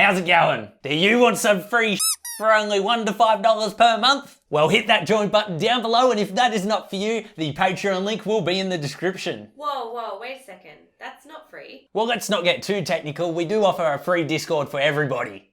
how's it going? Do you want some free for only $1 to $5 per month? Well, hit that join button down below, and if that is not for you, the Patreon link will be in the description. Whoa, wait a second. That's not free. Well, let's not get too technical. We do offer a free Discord for everybody.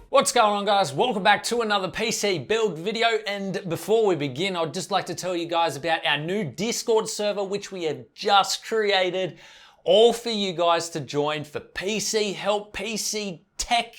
What's going on, guys? Welcome back to another PC build video, and before we begin, I'd just like to tell you guys about our new Discord server which we have just created, all for you guys to join for PC help, PC tech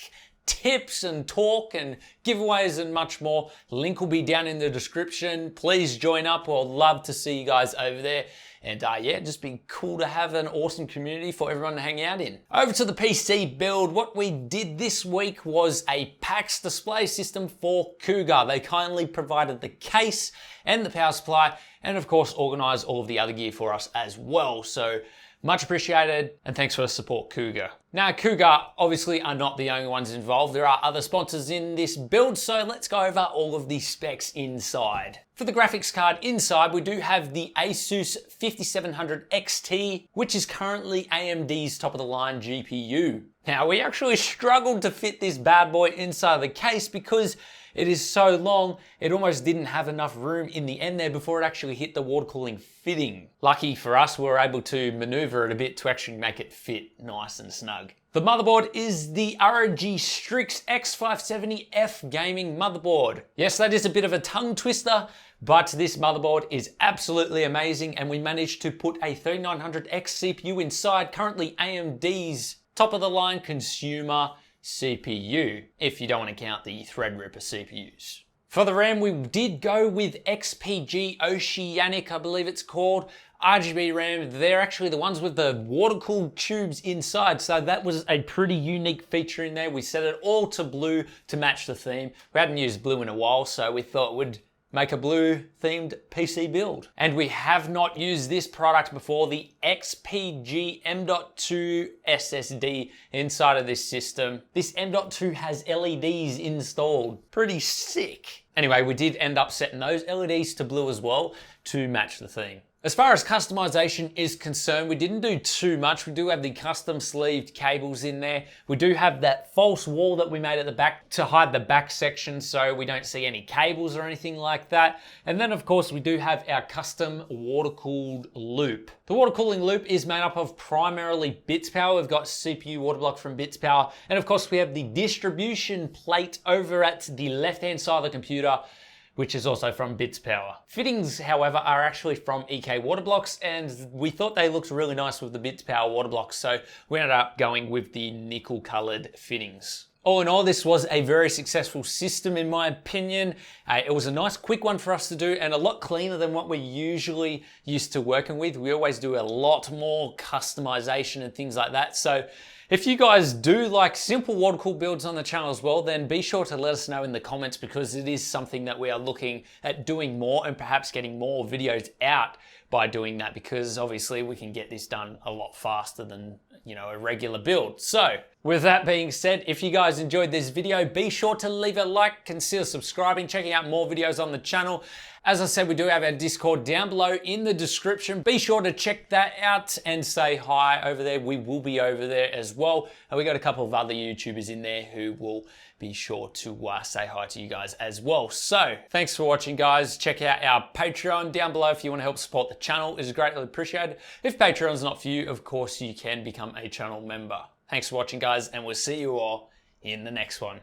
tips and talk and giveaways and much more. Link will be down in the description. Please join up. We'll love to see you guys over there. And yeah, just be cool to have an awesome community for everyone to hang out in. Over to the PC build. What we did this week was a PAX display system for Cougar. They kindly provided the case and the power supply, and of course organized all of the other gear for us as well. So much appreciated, and thanks for the support, Cougar. Now, Cougar obviously are not the only ones involved. There are other sponsors in this build, so let's go over all of the specs inside. For the graphics card inside, we do have the Asus 5700 XT, which is currently AMD's top-of-the-line GPU. Now, we actually struggled to fit this bad boy inside the case because it is so long, it almost didn't have enough room in the end there before it actually hit the water cooling fitting. Lucky for us, we were able to maneuver it a bit to actually make it fit nice and snug. The motherboard is the ROG Strix X570F gaming motherboard. Yes, that is a bit of a tongue twister, but this motherboard is absolutely amazing, and we managed to put a 3900X CPU inside, currently AMD's top-of-the-line consumer CPU, if you don't want to count the Threadripper CPUs. For the RAM, we did go with XPG Oceanic, I believe it's called, RGB RAM. They're actually the ones with the water-cooled tubes inside, so that was a pretty unique feature in there. We set it all to blue to match the theme. We hadn't used blue in a while, so we thought we'd make a blue-themed PC build. And we have not used this product before, the XPG M.2 SSD inside of this system. This M.2 has LEDs installed. Pretty sick. Anyway, we did end up setting those LEDs to blue as well to match the theme. As far as customization is concerned, we didn't do too much. We do have the custom sleeved cables in there. We do have that false wall that we made at the back to hide the back section so we don't see any cables or anything like that. And then of course we do have our custom water-cooled loop. The water cooling loop is made up of primarily Bitspower. We've got CPU water block from Bitspower. And of course we have the distribution plate over at the left-hand side of the computer, which is also from Bitspower. Fittings, however, are actually from EK water blocks, and we thought they looked really nice with the Bitspower water blocks, so we ended up going with the nickel colored fittings. All in all, this was a very successful system in my opinion. It was a nice quick one for us to do and a lot cleaner than what we're usually used to working with. We always do a lot more customization and things like that. So if you guys do like simple water cooled builds on the channel as well, then be sure to let us know in the comments, because it is something that we are looking at doing more and perhaps getting more videos out by doing that, because obviously we can get this done a lot faster than a regular build. So with that being said, if you guys enjoyed this video, be sure to leave a like, consider subscribing, checking out more videos on the channel. As I said, we do have our Discord down below in the description. Be sure to check that out and say hi over there. We will be over there as well. And we got a couple of other YouTubers in there who will be sure to say hi to you guys as well. So thanks for watching, guys. Check out our Patreon down below if you want to help support the channel. It is greatly appreciated. If Patreon's not for you, of course, you can become a channel member. Thanks for watching, guys, and we'll see you all in the next one.